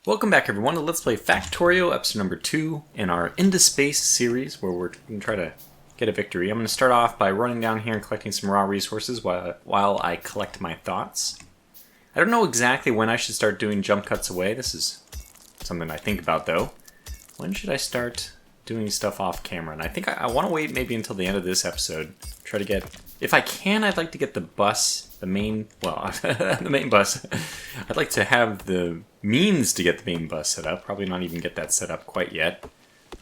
Welcome back everyone to Let's Play Factorio, episode number 2 in our Into Space series where we're going to try to get a victory. I'm going to start off by running down here and collecting some raw resources while I collect my thoughts. I don't know exactly when I should start doing jump cuts away. This is something I think about though. When should I start doing stuff off camera? And I think I want to wait maybe until the end of this episode. Try to get, if I can, I'd like to get the bus, the main bus. I'd like to have the means to get the main bus set up. Probably not even get that set up quite yet.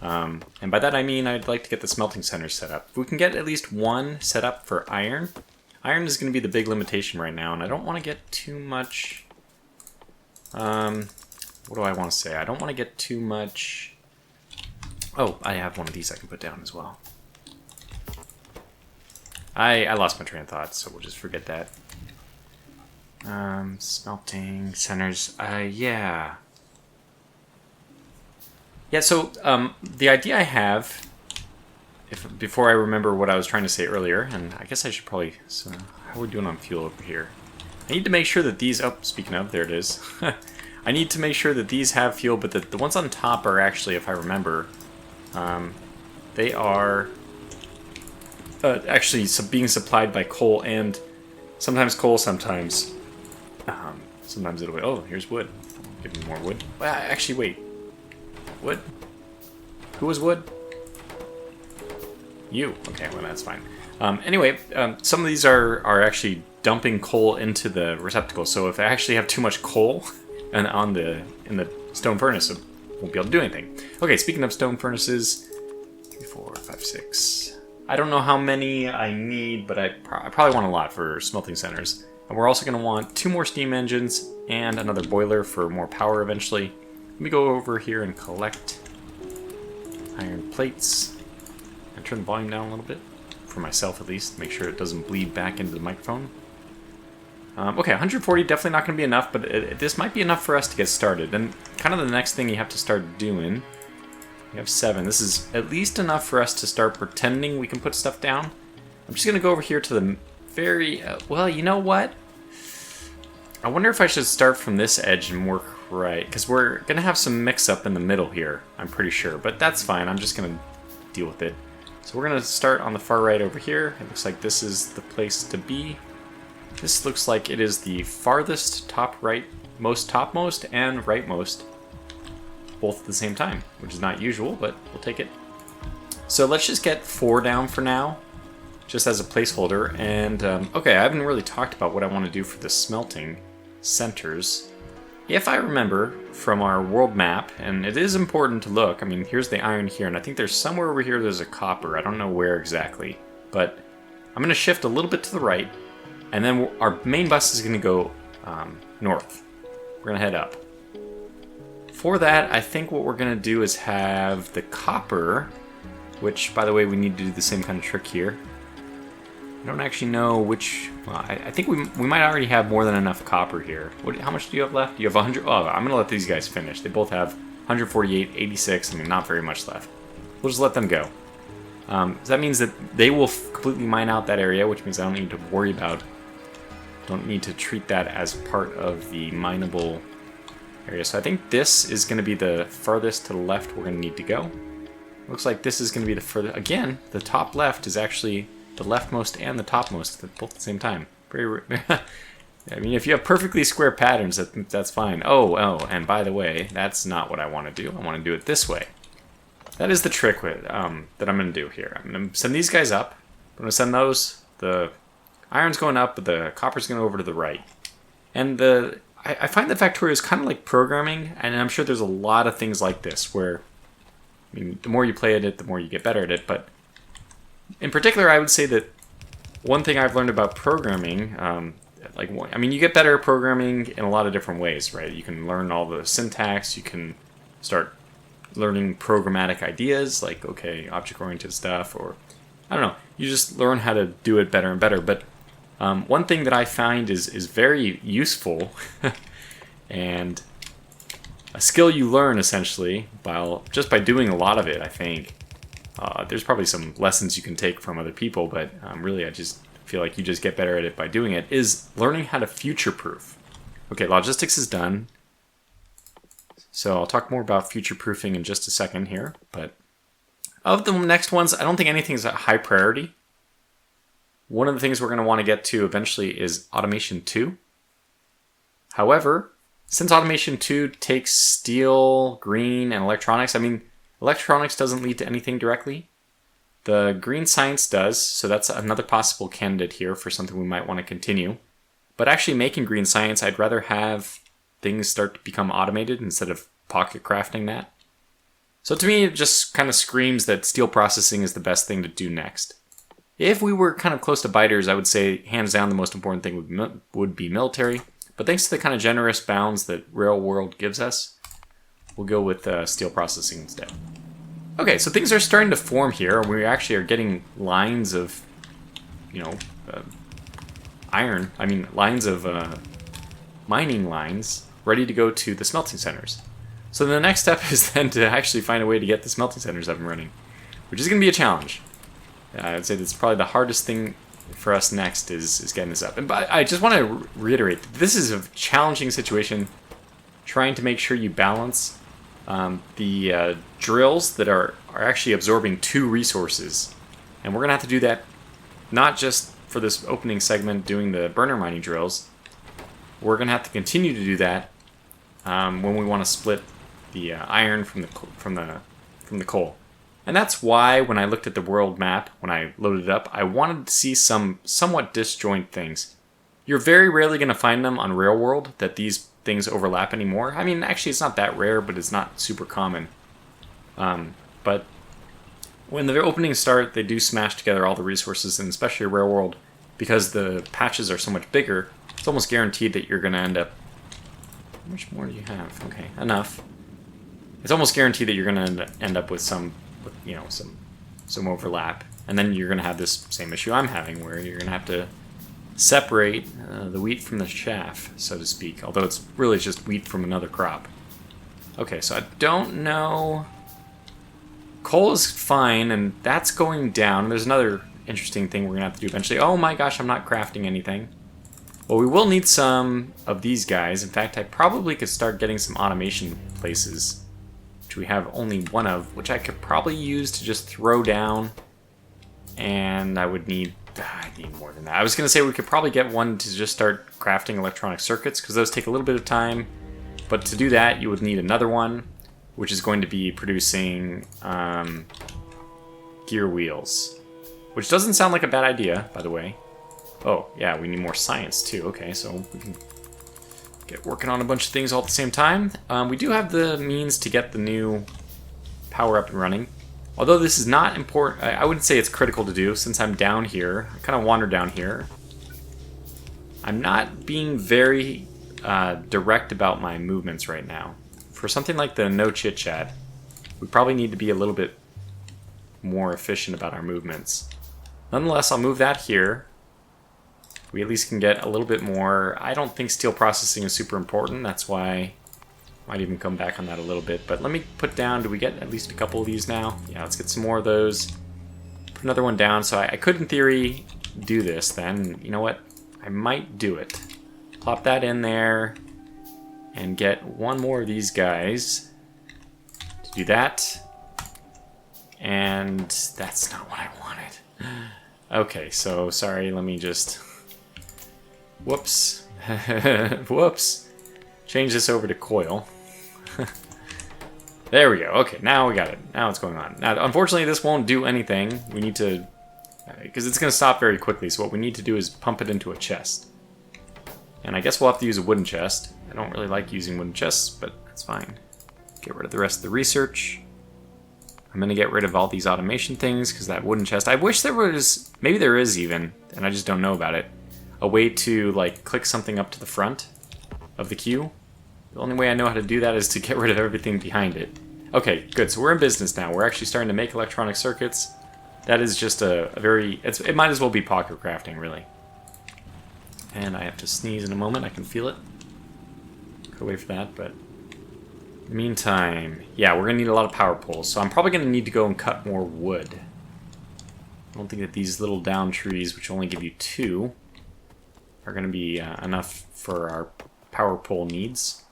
And by that I mean I'd like to get the smelting center set up. If we can get at least one set up for iron. Iron is going to be the big limitation right now, and I don't want to get too much... what do I want to say? I don't want to get too much... Oh, I have one of these I can put down as well. I lost my train of thought, so we'll just forget that. Smelting centers. Yeah. Yeah, so the idea I have, before I remember what I was trying to say earlier, and I guess I should probably... So, how are we doing on fuel over here? I need to make sure that these... Oh, speaking of, there it is. I need to make sure that these have fuel, but the ones on top are actually, if I remember, they are... actually being supplied by coal, and sometimes coal, sometimes it'll be, oh, here's wood. Give me more wood. Well, actually, wait. Wood? Who was wood? You. Okay, well, that's fine. Anyway, some of these are actually dumping coal into the receptacle, so if I actually have too much coal in the stone furnace, it won't be able to do anything. Okay, speaking of stone furnaces, 3, 4, 5, 6... I don't know how many I need, but I probably want a lot for smelting centers. And we're also going to want 2 more steam engines and another boiler for more power eventually. Let me go over here and collect iron plates. And turn the volume down a little bit, for myself at least, make sure it doesn't bleed back into the microphone. Okay, 140 definitely not going to be enough, but this might be enough for us to get started. And kind of the next thing you have to start doing... We have 7. This is at least enough for us to start pretending we can put stuff down. I'm just going to go over here to the very... well, you know what? I wonder if I should start from this edge and work right. Because we're going to have some mix-up in the middle here, I'm pretty sure. But that's fine. I'm just going to deal with it. So we're going to start on the far right over here. It looks like this is the place to be. This looks like it is the farthest topmost and rightmost. Both at the same time, which is not usual, but we'll take it. So let's just get 4 down for now, just as a placeholder. And okay, I haven't really talked about what I want to do for the smelting centers. If I remember from our world map, and it is important to look, I mean, here's the iron here, and I think there's somewhere over here there's a copper. I don't know where exactly, but I'm going to shift a little bit to the right, and then our main bus is going to go north. We're going to head up. For that, I think what we're going to do is have the copper, which, by the way, we need to do the same kind of trick here. I don't actually know which... Well, I think we might already have more than enough copper here. How much do you have left? You have 100... Oh, I'm going to let these guys finish. They both have 148, 86. I mean, not very much left. We'll just let them go. So that means that they will completely mine out that area, which means I don't need to worry about... Don't need to treat that as part of the mineable... area. So I think this is going to be the farthest to the left we're going to need to go. Looks like this is going to be the further... Again, the top left is actually the leftmost and the topmost both at the same time. Very... I mean, if you have perfectly square patterns, that's fine. Oh, and by the way, that's not what I want to do. I want to do it this way. That is the trick with that I'm going to do here. I'm going to send these guys up. I'm going to send those... The iron's going up, but the copper's going over to the right. And I find that Factorio is kind of like programming, and I'm sure there's a lot of things like this where, I mean, the more you play at it, the more you get better at it. But in particular, I would say that one thing I've learned about programming, I mean, you get better at programming in a lot of different ways, right? You can learn all the syntax, you can start learning programmatic ideas, like, okay, object-oriented stuff, or, I don't know, you just learn how to do it better and better. But one thing that I find is very useful, and a skill you learn essentially just by doing a lot of it, I think. There's probably some lessons you can take from other people, but really I just feel like you just get better at it by doing it, is learning how to future-proof. Okay, logistics is done. So I'll talk more about future-proofing in just a second here. But of the next ones, I don't think anything is at high priority. One of the things we're going to want to get to eventually is Automation 2. However, since Automation 2 takes steel, green, and electronics, I mean, electronics doesn't lead to anything directly. The green science does, so that's another possible candidate here for something we might want to continue. But actually making green science, I'd rather have things start to become automated instead of pocket crafting that. So to me, it just kind of screams that steel processing is the best thing to do next. If we were kind of close to biters, I would say hands down the most important thing would be military. But thanks to the kind of generous bounds that real world gives us, we'll go with steel processing instead. Okay, so things are starting to form here. We actually are getting lines of, iron. I mean, lines of mining lines ready to go to the smelting centers. So the next step is then to actually find a way to get the smelting centers up and running, which is going to be a challenge. I'd say that's probably the hardest thing for us next is getting this up. And I just want to reiterate, this is a challenging situation, trying to make sure you balance the drills that are actually absorbing 2 resources. And we're going to have to do that not just for this opening segment doing the burner mining drills. We're going to have to continue to do that when we want to split the iron from the coal. And that's why when I looked at the world map, when I loaded it up, I wanted to see some somewhat disjoint things. You're very rarely going to find them on Real World, that these things overlap anymore. I mean, actually, it's not that rare, but it's not super common. But when the openings start, they do smash together all the resources, and especially Real World, because the patches are so much bigger, it's almost guaranteed that you're going to end up... How much more do you have? Okay, enough. It's almost guaranteed that you're going to end up with some overlap, and then you're going to have this same issue I'm having, where you're going to have to separate the wheat from the chaff, so to speak, although it's really just wheat from another crop. Okay, so I don't know... Coal is fine, and that's going down. There's another interesting thing we're going to have to do eventually. Oh my gosh, I'm not crafting anything. Well, we will need some of these guys. In fact, I probably could start getting some automation places, which we have only one of, which I could probably use to just throw down, and I need more than that. I was going to say we could probably get one to just start crafting electronic circuits, because those take a little bit of time, but to do that you would need another one, which is going to be producing gear wheels, which doesn't sound like a bad idea, by the way. Oh, yeah, we need more science too. Okay, so we can get working on a bunch of things all at the same time. We do have the means to get the new power up and running. Although this is not important, I wouldn't say it's critical to do, since I'm down here. I kind of wander down here. I'm not being very direct about my movements right now. For something like the no chit-chat, we probably need to be a little bit more efficient about our movements. Nonetheless, I'll move that here. We at least can get a little bit more. I don't think steel processing is super important. That's why I might even come back on that a little bit. But let me put down, do we get at least a couple of these now? Yeah, let's get some more of those. Put another one down. So I could, in theory, do this then. You know what? I might do it. Plop that in there and get one more of these guys to do that. And that's not what I wanted. Okay, so sorry, let me just... Whoops. Whoops. Change this over to coil. There we go. Okay, now we got it. Now it's going on. Now, unfortunately, this won't do anything. We need to... Because it's going to stop very quickly, so what we need to do is pump it into a chest. And I guess we'll have to use a wooden chest. I don't really like using wooden chests, but that's fine. Get rid of the rest of the research. I'm going to get rid of all these automation things, because that wooden chest... I wish there was... Maybe there is even, and I just don't know about it. A way to, like, click something up to the front of the queue. The only way I know how to do that is to get rid of everything behind it. Okay, good. So we're in business now. We're actually starting to make electronic circuits. That is just a very... It might as well be pocket crafting, really. And I have to sneeze in a moment. I can feel it. Could wait for that, but... In the meantime, yeah, we're going to need a lot of power poles. So I'm probably going to need to go and cut more wood. I don't think that these little down trees, which only give you 2... are going to be enough for our power pole needs.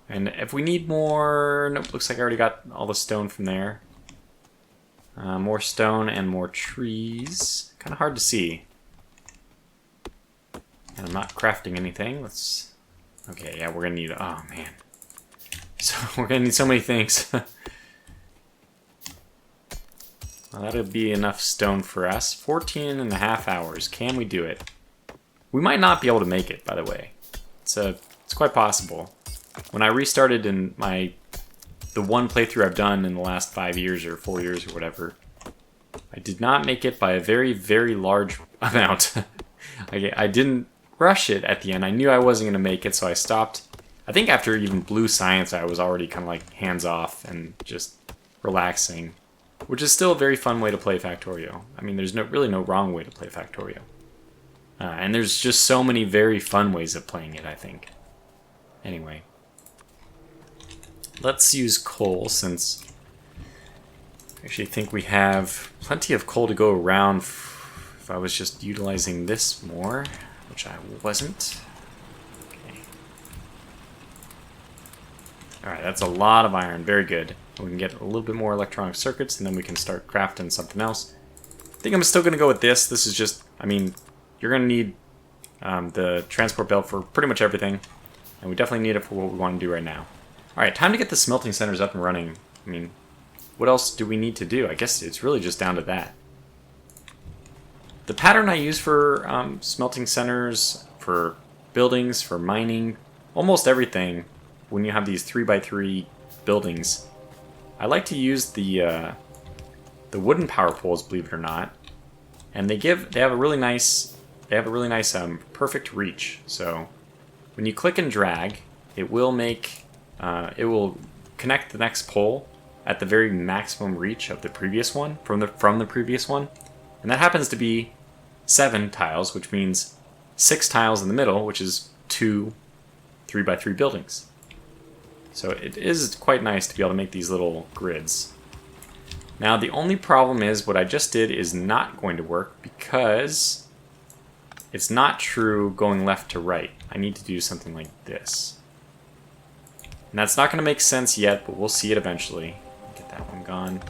And if we need more... Nope, looks like I already got all the stone from there. More stone and more trees. Kind of hard to see. And I'm not crafting anything. Let's... Okay, yeah, we're gonna need... Oh, man. So, we're gonna need so many things. Well, that'll be enough stone for us. 14 and a half hours. Can we do it? We might not be able to make it, by the way. It's quite possible. When I restarted in the one playthrough I've done in the last 5 years or 4 years or whatever, I did not make it by a very, very large amount. I didn't rush it at the end. I knew I wasn't going to make it, so I stopped. I think after even Blue Science, I was already kind of like hands off and just relaxing, which is still a very fun way to play Factorio. I mean, there's really no wrong way to play Factorio. And there's just so many very fun ways of playing it, I think. Anyway. Let's use coal, since I actually think we have plenty of coal to go around if I was just utilizing this more, which I wasn't. Okay. Alright, that's a lot of iron. Very good. We can get a little bit more electronic circuits, and then we can start crafting something else. I think I'm still going to go with this. This is just, I mean, you're going to need the transport belt for pretty much everything, and we definitely need it for what we want to do right now. Alright, time to get the smelting centers up and running. I mean, what else do we need to do? I guess it's really just down to that. The pattern I use for smelting centers, for buildings, for mining, almost everything, when you have these 3x3 buildings, I like to use the wooden power poles, believe it or not, and they have a really nice perfect reach. So when you click and drag, it will connect the next pole at the very maximum reach of the previous one, from the previous one. And that happens to be 7 tiles, which means 6 tiles in the middle, which is 2 3x3 buildings. So it is quite nice to be able to make these little grids. Now the only problem is what I just did is not going to work because it's not true going left to right. I need to do something like this. And that's not going to make sense yet, but we'll see it eventually. Get that one gone.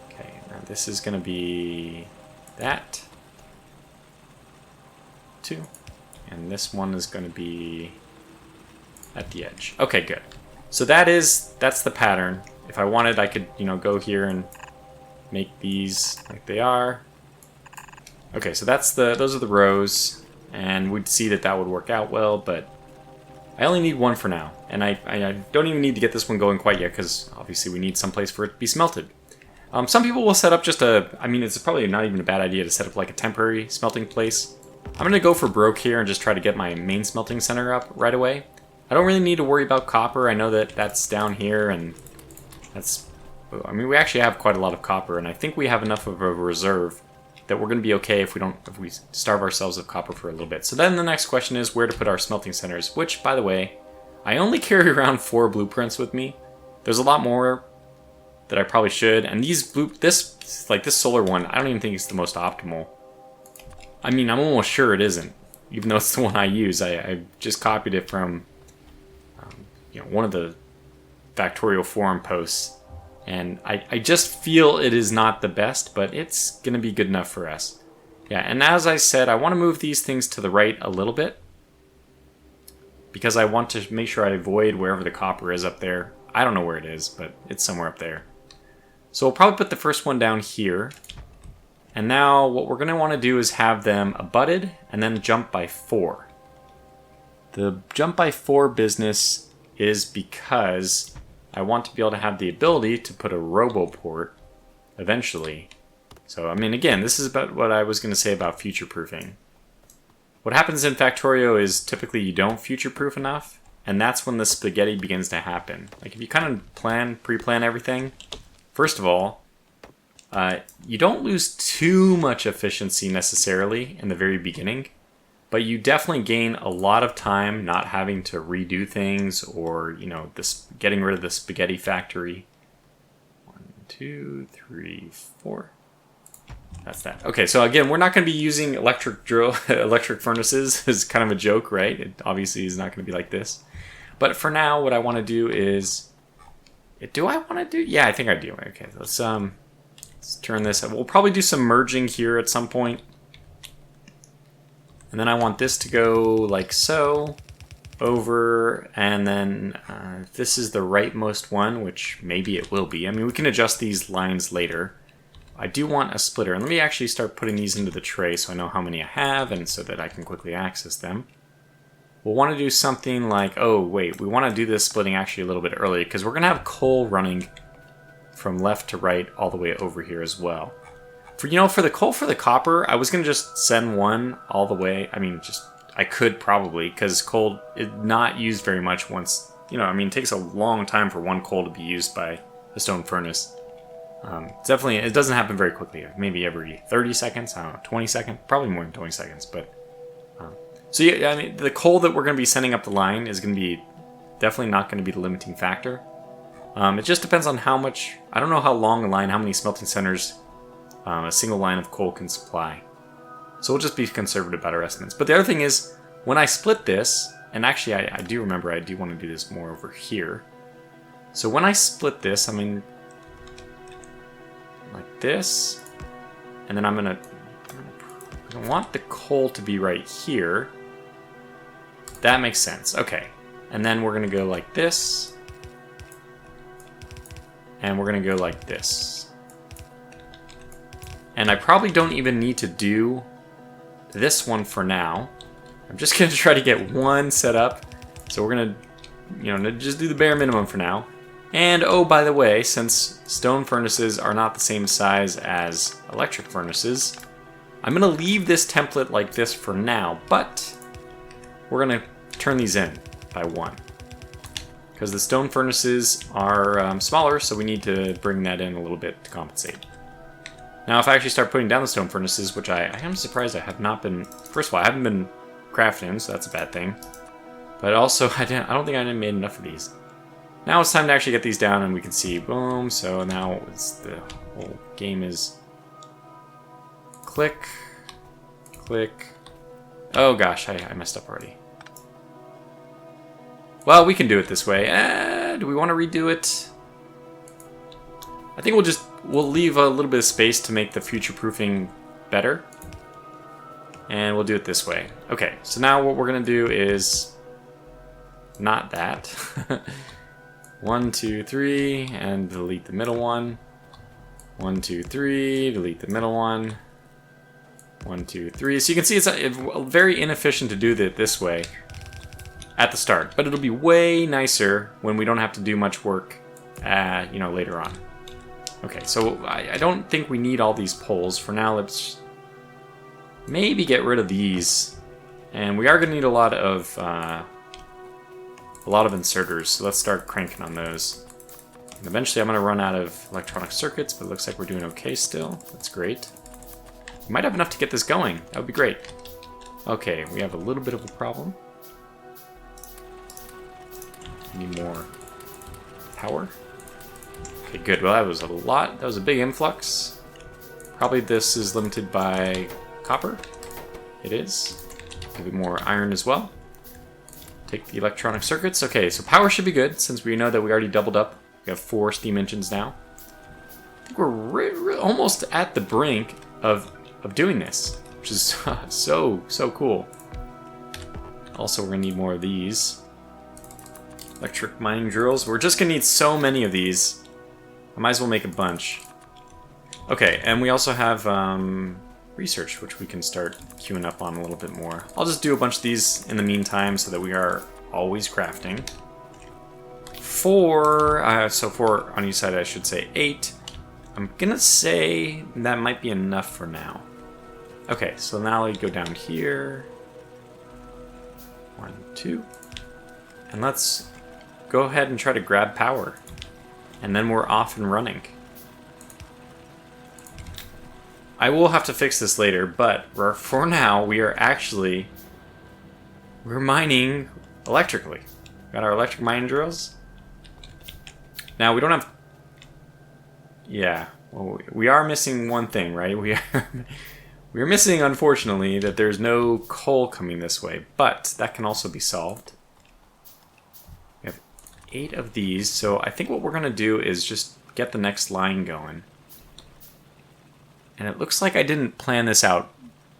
Okay, now this is going to be that. 2. And this one is going to be at the edge. Okay, good. So that's the pattern. If I wanted, I could, go here and make these like they are. Okay, so those are the rows, and we'd see that would work out well, but I only need one for now, and I don't even need to get this one going quite yet, because obviously we need some place for it to be smelted. Some people will set up just it's probably not even a bad idea to set up like a temporary smelting place. I'm going to go for broke here and just try to get my main smelting center up right away. I don't really need to worry about copper. I know that that's down here, and we actually have quite a lot of copper, and I think we have enough of a reserve that we're going to be okay if we starve ourselves of copper for a little bit. So then the next question is where to put our smelting centers, which, by the way, I only carry around 4 blueprints with me. There's a lot more that I probably should, and this solar one, I don't even think it's the most optimal. I mean, I'm almost sure it isn't, even though it's the one I use. I just copied it from one of the Factorio forum posts, and I just feel it is not the best, but it's going to be good enough for us. Yeah, and as I said, I want to move these things to the right a little bit, because I want to make sure I avoid wherever the copper is up there. I don't know where it is, but it's somewhere up there. So we'll probably put the first one down here. And now what we're going to want to do is have them abutted and then jump by 4. The jump by 4 business is because I want to be able to have the ability to put a roboport eventually. So, I mean, again, this is about what I was going to say about future-proofing. What happens in Factorio is typically you don't future-proof enough, and that's when the spaghetti begins to happen. Like, if you kind of pre-plan everything, first of all, you don't lose too much efficiency necessarily in the very beginning, but you definitely gain a lot of time not having to redo things or, getting rid of the spaghetti factory. 1, 2, 3, 4. That's that. Okay, so again, we're not going to be using electric furnaces as kind of a joke, right? It obviously is not going to be like this. But for now, what I want to do is... Do I want to do... Yeah, I think I do. Okay, let's turn this... We'll probably do some merging here at some point. And then I want this to go like so, over, and then if this is the rightmost one, which maybe it will be. I mean, we can adjust these lines later. I do want a splitter, and let me actually start putting these into the tray so I know how many I have, and so that I can quickly access them. We'll want to do something like, oh wait, we want to do this splitting actually a little bit early, because we're going to have coal running from left to right all the way over here as well. For the coal for the copper, I was going to just send one all the way. I mean, I could probably, because coal is not used very much once, it takes a long time for one coal to be used by a stone furnace. Definitely, it doesn't happen very quickly. Maybe every 30 seconds, I don't know, 20 seconds, probably more than 20 seconds. But so yeah, I mean, the coal that we're going to be sending up the line is going to be definitely not going to be the limiting factor. It just depends on how much. I don't know how long a line, how many smelting centers a single line of coal can supply. So we'll just be conservative about our estimates. But the other thing is, when I split this, and actually I do remember I do want to do this more over here. So when I split this, I mean, like this, and then I want the coal to be right here. That makes sense. Okay. And then we're going to go like this, and we're going to go like this. And I probably don't even need to do this one for now. I'm just going to try to get one set up. So we're going to, just do the bare minimum for now. And, oh, by the way, since stone furnaces are not the same size as electric furnaces, I'm going to leave this template like this for now, but we're going to turn these in by one. Because the stone furnaces are smaller, so we need to bring that in a little bit to compensate. Now, if I actually start putting down the stone furnaces, which I am surprised I have not been... First of all, I haven't been crafting, so that's a bad thing. But also, I don't think I made enough of these. Now it's time to actually get these down, and we can see, boom, so now the whole game is... Click. Click. Oh gosh, I messed up already. Well, we can do it this way. Do we want to redo it? I think we'll leave a little bit of space to make the future-proofing better. And we'll do it this way. Okay, so now what we're going to do is not that. 1, 2, 3, and delete the middle one. 1, 2, 3, delete the middle one. 1, 2, 3. So you can see it's very inefficient to do it this way at the start, but it'll be way nicer when we don't have to do much work, later on. Okay, so I don't think we need all these poles. For now, let's maybe get rid of these. And we are going to need a lot of inserters, so let's start cranking on those. And eventually I'm going to run out of electronic circuits, but it looks like we're doing okay still. That's great. We might have enough to get this going. That would be great. Okay, we have a little bit of a problem. Need more power. Okay, good. Well, that was a lot. That was a big influx. Probably this is limited by copper. It is. Maybe more iron as well. Take the electronic circuits. Okay, so power should be good since we know that we already doubled up. We have 4 steam engines now. I think we're almost at the brink of doing this, which is so cool. Also, we're gonna need more of these electric mining drills. We're just gonna need so many of these. I might as well make a bunch. Okay, and we also have research, which we can start queuing up on a little bit more. I'll just do a bunch of these in the meantime so that we are always crafting. 4, so 4 on each side, I should say 8. I'm gonna say that might be enough for now. Okay, so now we go down here. 1, 2. And let's go ahead and try to grab power. And then we're off and running. I will have to fix this later, but for now, we're mining electrically. Got our electric mining drills. Now, we don't have... Yeah, well, we are missing one thing, right? We are missing, unfortunately, that there's no coal coming this way, but that can also be solved. 8 of these. So I think what we're going to do is just get the next line going. And it looks like I didn't plan this out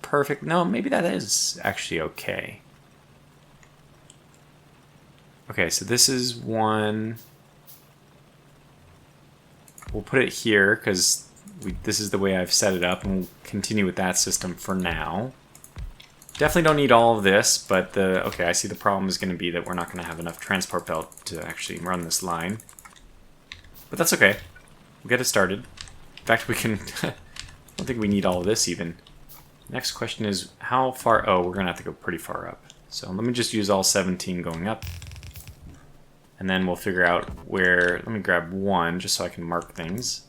perfect. No, maybe that is actually okay. Okay, so this is one. We'll put it here because this is the way I've set it up, and we'll continue with that system for now. Definitely don't need all of this, but okay, I see the problem is going to be that we're not going to have enough transport belt to actually run this line. But that's okay. We'll get it started. In fact, we can... I don't think we need all of this even. Next question is how far... Oh, we're going to have to go pretty far up. So let me just use all 17 going up. And then we'll figure out where... Let me grab one just so I can mark things.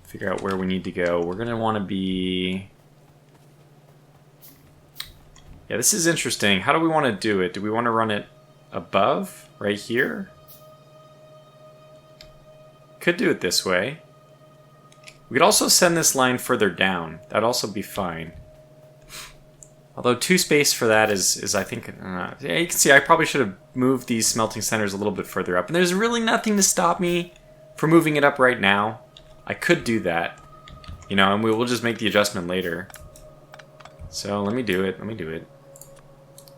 Figure out where we need to go. We're going to want to be... Yeah, this is interesting. How do we want to do it? Do we want to run it above? Right here? Could do it this way. We could also send this line further down. That'd also be fine. Although 2 space for that is I think... yeah, you can see I probably should have moved these smelting centers a little bit further up. And there's really nothing to stop me from moving it up right now. I could do that. You know, and we will just make the adjustment later. So let me do it. Let me do it.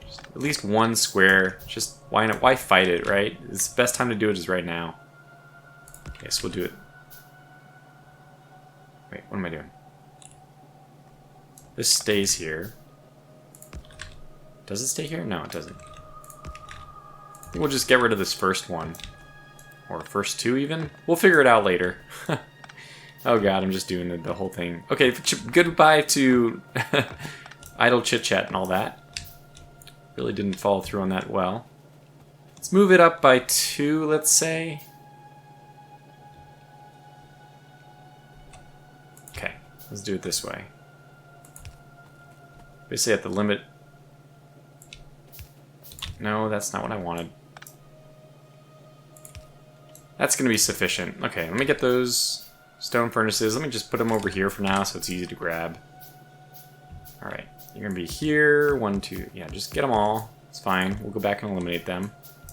Just at least 1 square. Just why not? Why fight it, right? It's the best time to do it is right now. Okay, so we'll do it. Wait, what am I doing? This stays here. Does it stay here? No, it doesn't. I think we'll just get rid of this first one. Or first 2 even. We'll figure it out later. Oh god, I'm just doing the whole thing. Okay, goodbye to idle chit-chat and all that. Really didn't follow through on that well. Let's move it up by 2, let's say. Okay, let's do it this way. Basically at the limit... No, that's not what I wanted. That's going to be sufficient. Okay, let me get those stone furnaces. Let me just put them over here for now so it's easy to grab. Alright, you're going to be here. 1, 2. Yeah, just get them all. It's fine. We'll go back and eliminate them.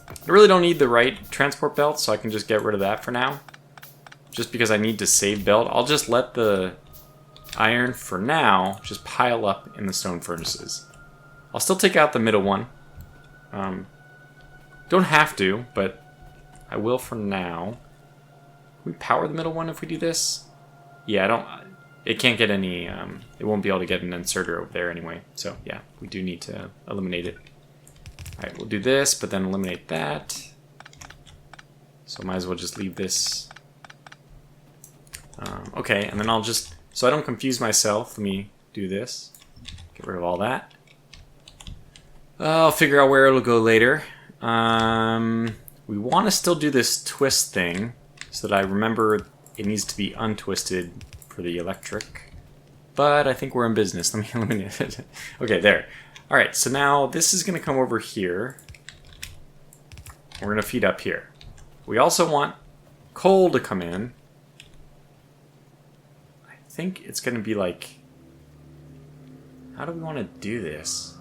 I really don't need the right transport belt, so I can just get rid of that for now. Just because I need to save belt, I'll just let the iron, for now, just pile up in the stone furnaces. I'll still take out the middle one. Don't have to, but I will for now. Can we power the middle one if we do this? Yeah, I don't... It can't get any... it won't be able to get an inserter over there anyway. So, yeah, we do need to eliminate it. Alright, we'll do this, but then eliminate that. So might as well just leave this... okay, and then I'll just... So I don't confuse myself, let me do this. Get rid of all that. I'll figure out where it'll go later. We want to still do this twist thing, so that I remember it needs to be untwisted for the electric. But I think we're in business. Let me eliminate it. Okay, there. Alright, so now this is going to come over here. We're going to feed up here. We also want coal to come in. I think it's going to be like... How do we want to do this?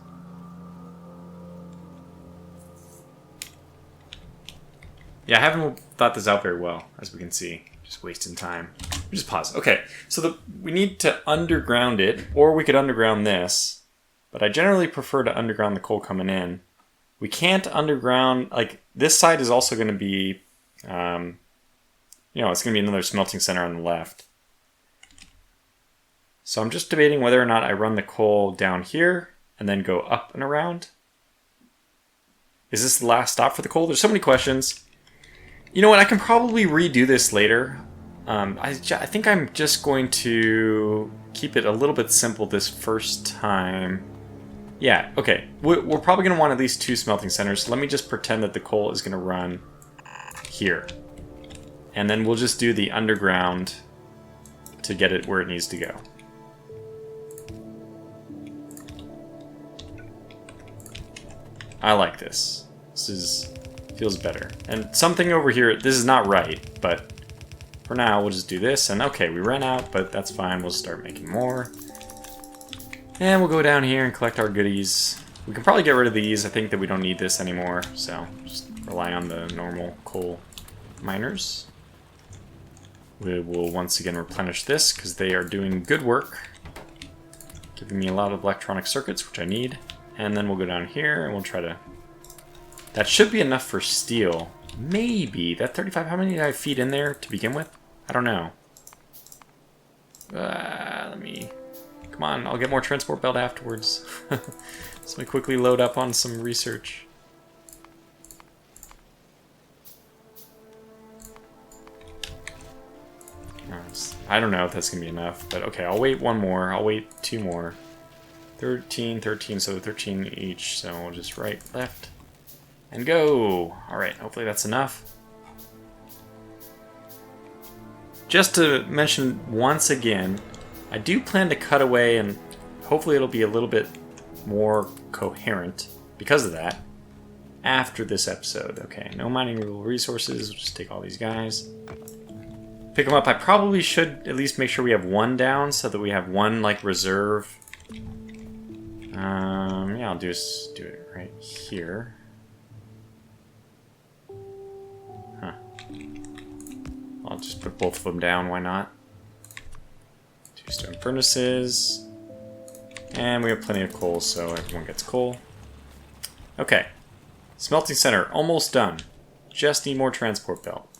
Yeah, I haven't thought this out very well, as we can see. Just wasting time. Just pause. Okay, so we need to underground it, or we could underground this. But I generally prefer to underground the coal coming in. We can't underground... Like, this side is also going to be... you know, it's going to be another smelting center on the left. So I'm just debating whether or not I run the coal down here, and then go up and around. Is this the last stop for the coal? There's so many questions. You know what, I can probably redo this later. I think I'm just going to keep it a little bit simple this first time. Yeah, okay. We're probably going to want at least 2 smelting centers. So let me just pretend that the coal is going to run here. And then we'll just do the underground to get it where it needs to go. I like this. This feels better. And something over here, this is not right, but for now we'll just do this. And okay, we ran out, but that's fine. We'll start making more. And we'll go down here and collect our goodies. We can probably get rid of these. I think that we don't need this anymore, so just rely on the normal coal miners. We will once again replenish this because they are doing good work, giving me a lot of electronic circuits, which I need. And then we'll go down here and we'll try to... That should be enough for steel. Maybe. That 35, how many did I feed in there to begin with? I don't know. Let me... Come on, I'll get more transport belt afterwards. So let me quickly load up on some research. I don't know if that's going to be enough, but okay, I'll wait one more. I'll wait 2 more. 13, 13, so 13 each. So we'll just right, left, and go. Alright, hopefully that's enough. Just to mention once again, I do plan to cut away, and hopefully it'll be a little bit more coherent because of that after this episode. Okay, no mining resources. We'll just take all these guys. Pick them up. I probably should at least make sure we have 1 down so that we have 1 like reserve. Yeah, I'll just do it right here. Huh. I'll just put both of them down. Why not? 2 stone furnaces. And we have plenty of coal, so everyone gets coal. Okay. Smelting center, almost done. Just need more transport belt.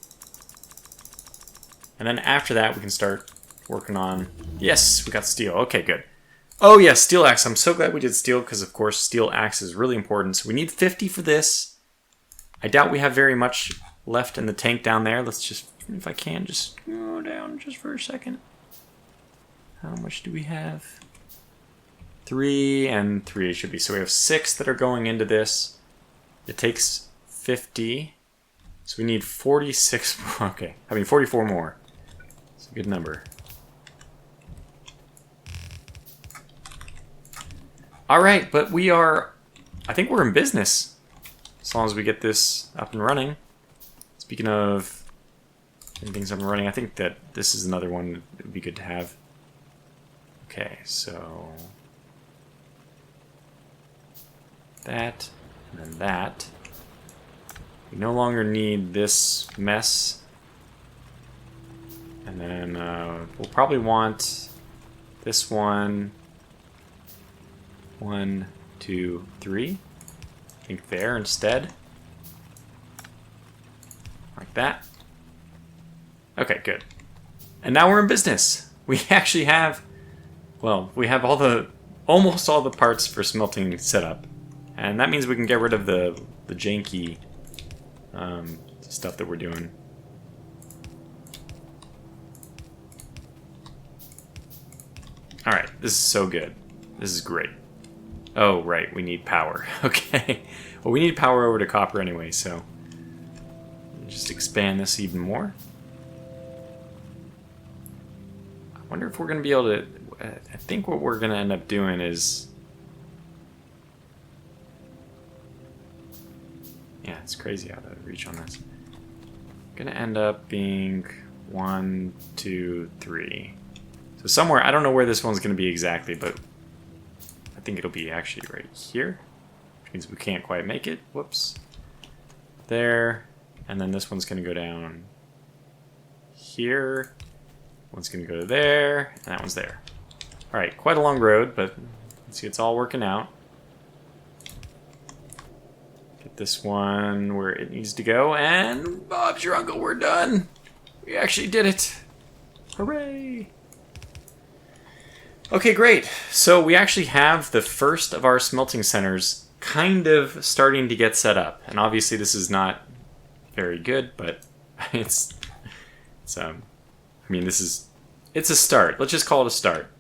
And then after that, we can start working on... Yes, we got steel. Okay, good. Oh, yeah, steel axe. I'm so glad we did steel because, of course, steel axe is really important. So we need 50 for this. I doubt we have very much left in the tank down there. Let's just, if I can, just go down just for a second. How much do we have? 3 and 3 should be. So we have 6 that are going into this. It takes 50. So we need 46. Okay, I mean 44 more. It's a good number. Alright, but we are... I think we're in business. As long as we get this up and running. Speaking of getting things up and running, I think that this is another one that would be good to have. Okay, so... that, and then that. We no longer need this mess. And then we'll probably want this one. 1, 2, 3. I think there instead. Like that. Okay, good. And now we're in business. We actually have, well, we have almost all the parts for smelting set up. And that means we can get rid of the janky stuff that we're doing. Alright, this is so good. This is great. Oh, right, we need power. Okay. Well, we need power over to copper anyway, so... just expand this even more. I wonder if we're going to be able to... I think what we're going to end up doing is... yeah, it's crazy how to reach on this. Going to end up being 1, 2, 3. So somewhere, I don't know where this one's going to be exactly, but I think it'll be actually right here, which means we can't quite make it. Whoops. There, and then this one's going to go down here. One's going to go to there, and that one's there. All right, quite a long road, but let's see, it's all working out. Get this one where it needs to go, and Bob's your uncle, we're done. We actually did it. Hooray. Okay, great. So we actually have the first of our smelting centers kind of starting to get set up. And obviously this is not very good, but it's I mean, it's a start. Let's just call it a start.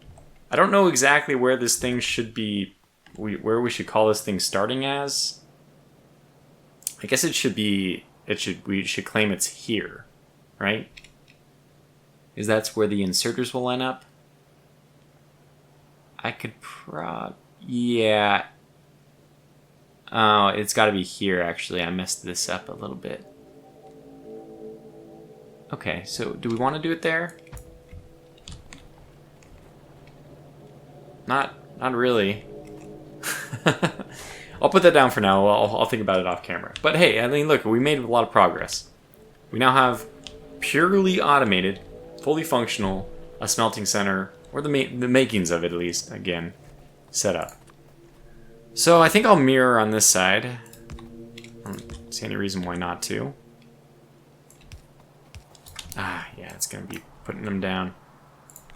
I don't know exactly where this thing should be, where we should call this thing starting as. I guess it should be, we should claim it's here, right? Is that's where the inserters will line up? I could yeah. Oh, it's got to be here, actually. I messed this up a little bit. Okay, so do we want to do it there? Not really. I'll put that down for now. I'll think about it off camera. But hey, I mean, look, we made a lot of progress. We now have purely automated, fully functional, a smelting center, or the makings of it at least, again, set up. So I think I'll mirror on this side. I don't see any reason why not to. Ah, yeah, it's going to be putting them down.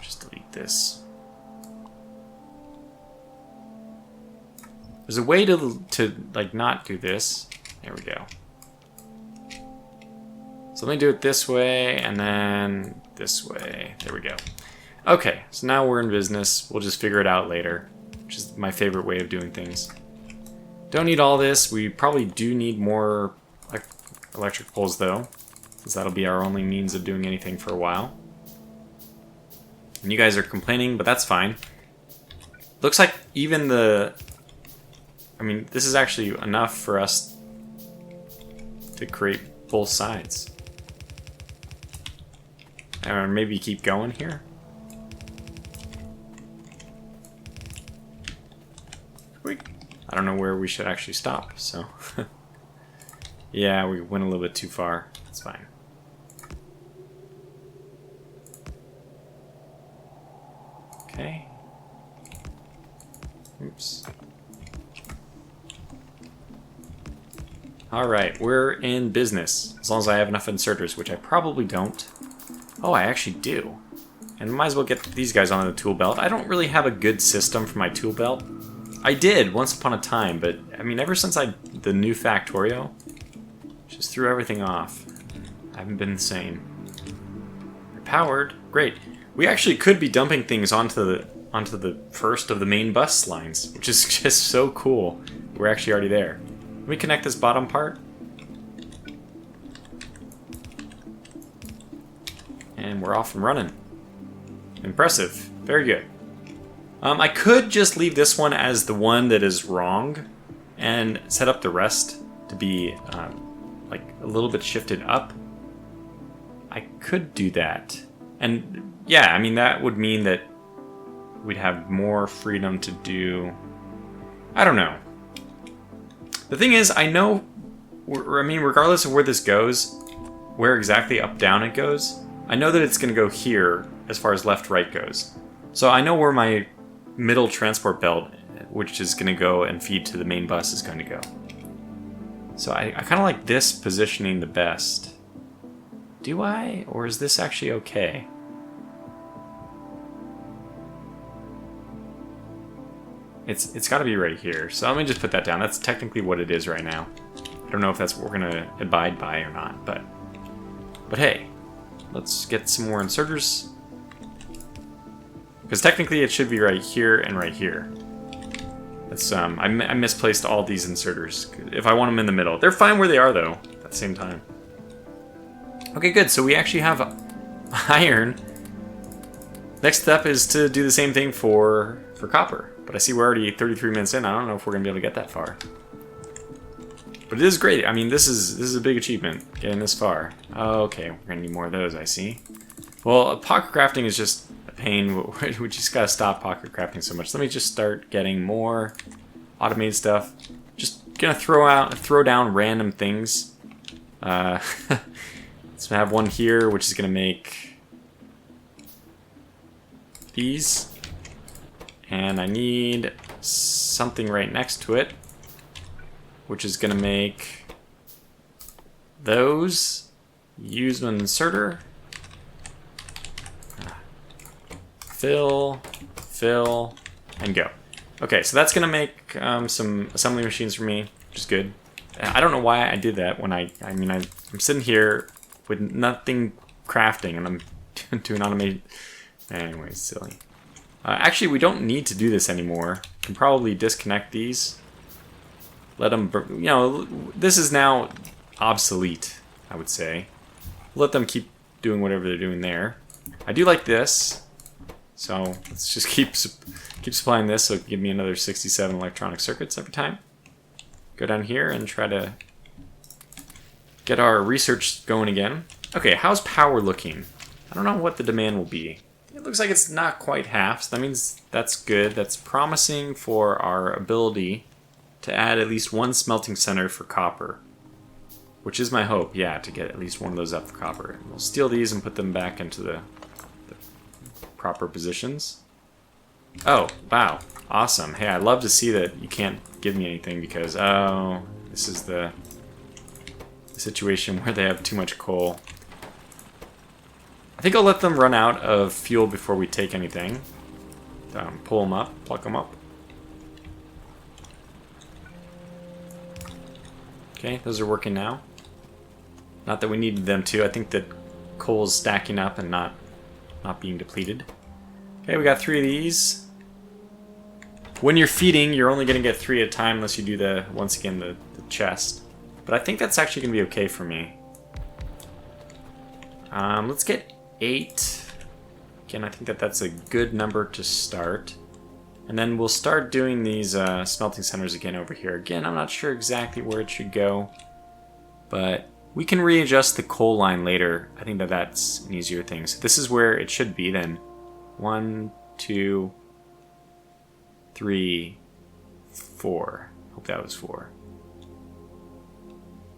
Just delete this. There's a way to like not do this. There we go. So let me do it this way and then this way. There we go. Okay, so now we're in business. We'll just figure it out later, which is my favorite way of doing things. Don't need all this. We probably do need more electric poles though, since that'll be our only means of doing anything for a while. And you guys are complaining, but that's fine. Looks like even the... I mean, this is actually enough for us to create both sides. Or maybe keep going here. I don't know where we should actually stop, so... yeah, we went a little bit too far. That's fine. Okay. Oops. Alright, we're in business. As long as I have enough inserters, which I probably don't. Oh, I actually do. And might as well get these guys on the tool belt. I don't really have a good system for my tool belt. I did once upon a time, but I mean, ever since the new Factorio, just threw everything off. I haven't been the same. They're powered. Great. We actually could be dumping things onto the first of the main bus lines, which is just so cool. We're actually already there. Let me connect this bottom part. And we're off and running. Impressive. Very good. I could just leave this one as the one that is wrong and set up the rest to be like a little bit shifted up. I could do that. And yeah, I mean, that would mean that we'd have more freedom to do... I don't know. The thing is, I know... I mean, regardless of where this goes, where exactly up-down it goes, I know that it's going to go here as far as left-right goes. So I know where my middle transport belt, which is going to go and feed to the main bus, is going to go. So I kind of like this positioning the best. Do I? Or is this actually okay? It's got to be right here. So let me just put that down. That's technically what it is right now. I don't know if that's what we're going to abide by or not, but hey, let's get some more inserters. Because technically it should be right here and right here. That's I misplaced all these inserters. If I want them in the middle. They're fine where they are though, at the same time. Okay, good. So we actually have iron. Next step is to do the same thing for copper. But I see we're already 33 minutes in. I don't know if we're going to be able to get that far. But it is great. I mean, this is a big achievement, getting this far. Okay, we're going to need more of those, I see. Well, pocket crafting is just a pain. We just got to stop pocket crafting so much. Let me just start getting more automated stuff. Just going to throw down random things. Let's have one here, which is going to make these. And I need something right next to it, which is going to make those. Use an inserter. Fill, and go. Okay, so that's going to make some assembly machines for me, which is good. I don't know why I did that when I'm sitting here with nothing crafting and I'm doing automation. Anyway, silly. Actually, we don't need to do this anymore. Can probably disconnect these. Let them, this is now obsolete, I would say. Let them keep doing whatever they're doing there. I do like this, so let's just keep supplying this so it can give me another 67 electronic circuits every time. Go down here and try to get our research going again. Okay, how's power looking? I don't know what the demand will be. It looks like it's not quite half, so that means that's good. That's promising for our ability to add at least one smelting center for copper. Which is my hope, yeah, to get at least one of those up for copper. And we'll steal these and put them back into the proper positions. Oh, wow. Awesome. Hey, I love to see that you can't give me anything because, oh, this is the situation where they have too much coal. I think I'll let them run out of fuel before we take anything. Pull them up, pluck them up. Okay, those are working now. Not that we needed them to. I think that coal's stacking up and not being depleted. Okay, we got 3 of these. When you're feeding, you're only going to get 3 at a time unless you do once again, the chest. But I think that's actually going to be okay for me. Let's get 8. Again, I think that's a good number to start. And then we'll start doing these smelting centers again over here. Again, I'm not sure exactly where it should go, but we can readjust the coal line later. I think that's an easier thing. So this is where it should be then. 1, 2, 3, 4. Hope that was 4.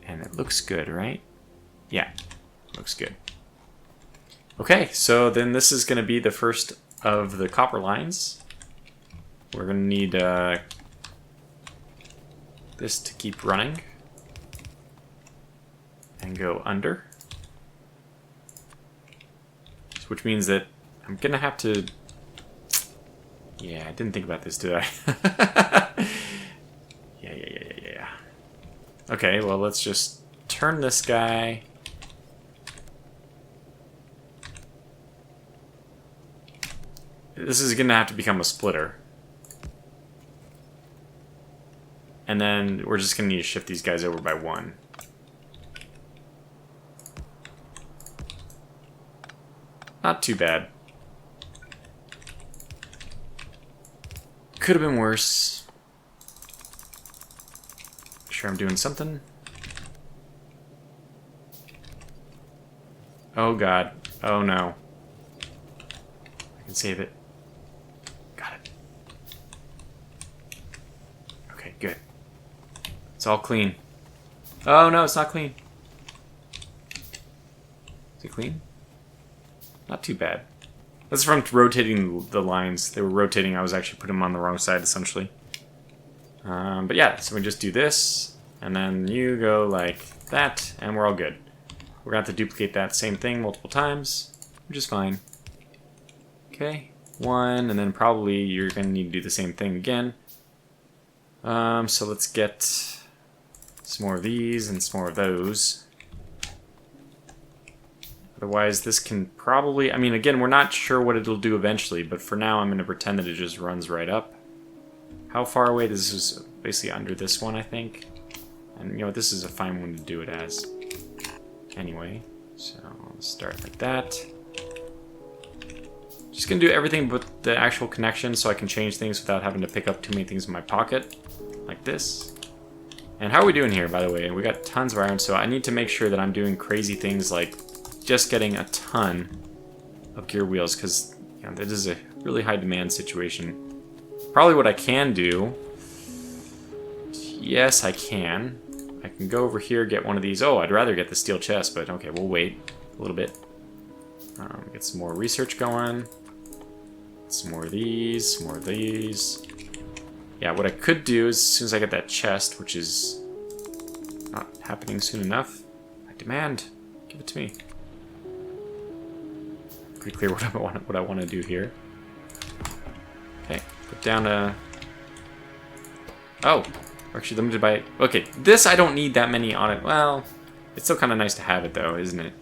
And it looks good, right? Yeah, looks good. Okay, so then this is going to be the first of the copper lines. We're going to need this to keep running. And go under. Which means that I'm going to have to... Yeah, I didn't think about this, did I? Yeah. Okay, well, let's just turn this guy... This is going to have to become a splitter. And then we're just going to need to shift these guys over by 1. Not too bad. Could have been worse. Sure I'm doing something. Oh god. Oh no. I can save it. Got it. Okay, good. It's all clean. Oh no, it's not clean. Is it clean? Not too bad. That's from rotating the lines. They were rotating. I was actually putting them on the wrong side, essentially. But yeah, so we just do this, and then you go like that, and we're all good. We're going to have to duplicate that same thing multiple times, which is fine. Okay, 1, and then probably you're going to need to do the same thing again. So let's get some more of these and some more of those. Otherwise, this can probably... I mean, again, we're not sure what it'll do eventually, but for now, I'm going to pretend that it just runs right up. How far away? This is basically under this one, I think. And, you know, this is a fine one to do it as. Anyway, so I'll start like that. Just going to do everything but the actual connection so I can change things without having to pick up too many things in my pocket. Like this. And how are we doing here, by the way? We got tons of iron, so I need to make sure that I'm doing crazy things like just getting a ton of gear wheels, because you know, this is a really high demand situation. Probably what I can do, yes I can go over here, get one of these. Oh, I'd rather get the steel chest, but okay, we'll wait a little bit. Get some more research going, some more of these, some more of these. Yeah, what I could do is, as soon as I get that chest, which is not happening soon enough, I demand, give it to me. Pretty clear what I want to do here. Okay, put down a... Oh, we're actually limited by... Okay, this I don't need that many on it. Well, it's still kind of nice to have it though, isn't it?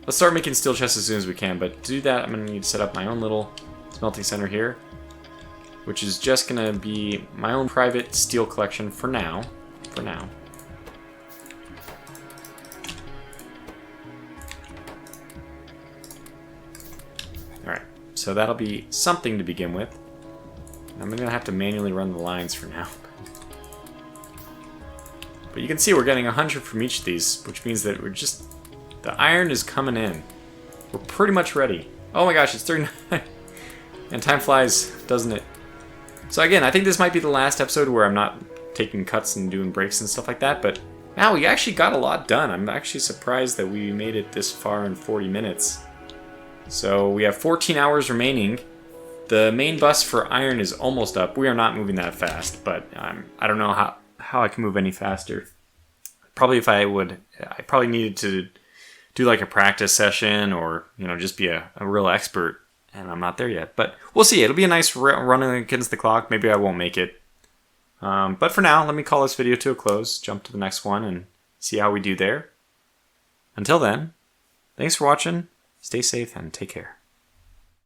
Let's start making steel chests as soon as we can, but to do that I'm going to need to set up my own little smelting center here, which is just going to be my own private steel collection for now. Alright, so that'll be something to begin with. I'm going to have to manually run the lines for now. But you can see we're getting 100 from each of these, which means that we're just... The iron is coming in. We're pretty much ready. Oh my gosh, it's 39. And time flies, doesn't it? So again, I think this might be the last episode where I'm not taking cuts and doing breaks and stuff like that, but now we actually got a lot done. I'm actually surprised that we made it this far in 40 minutes. So we have 14 hours remaining. The main bus for iron is almost up. We are not moving that fast, but I don't know how I can move any faster. Probably if I probably needed to do like a practice session or, just be a real expert, and I'm not there yet. But we'll see. It'll be a nice run against the clock. Maybe I won't make it. But for now, let me call this video to a close, jump to the next one, and see how we do there. Until then, thanks for watching, stay safe, and take care.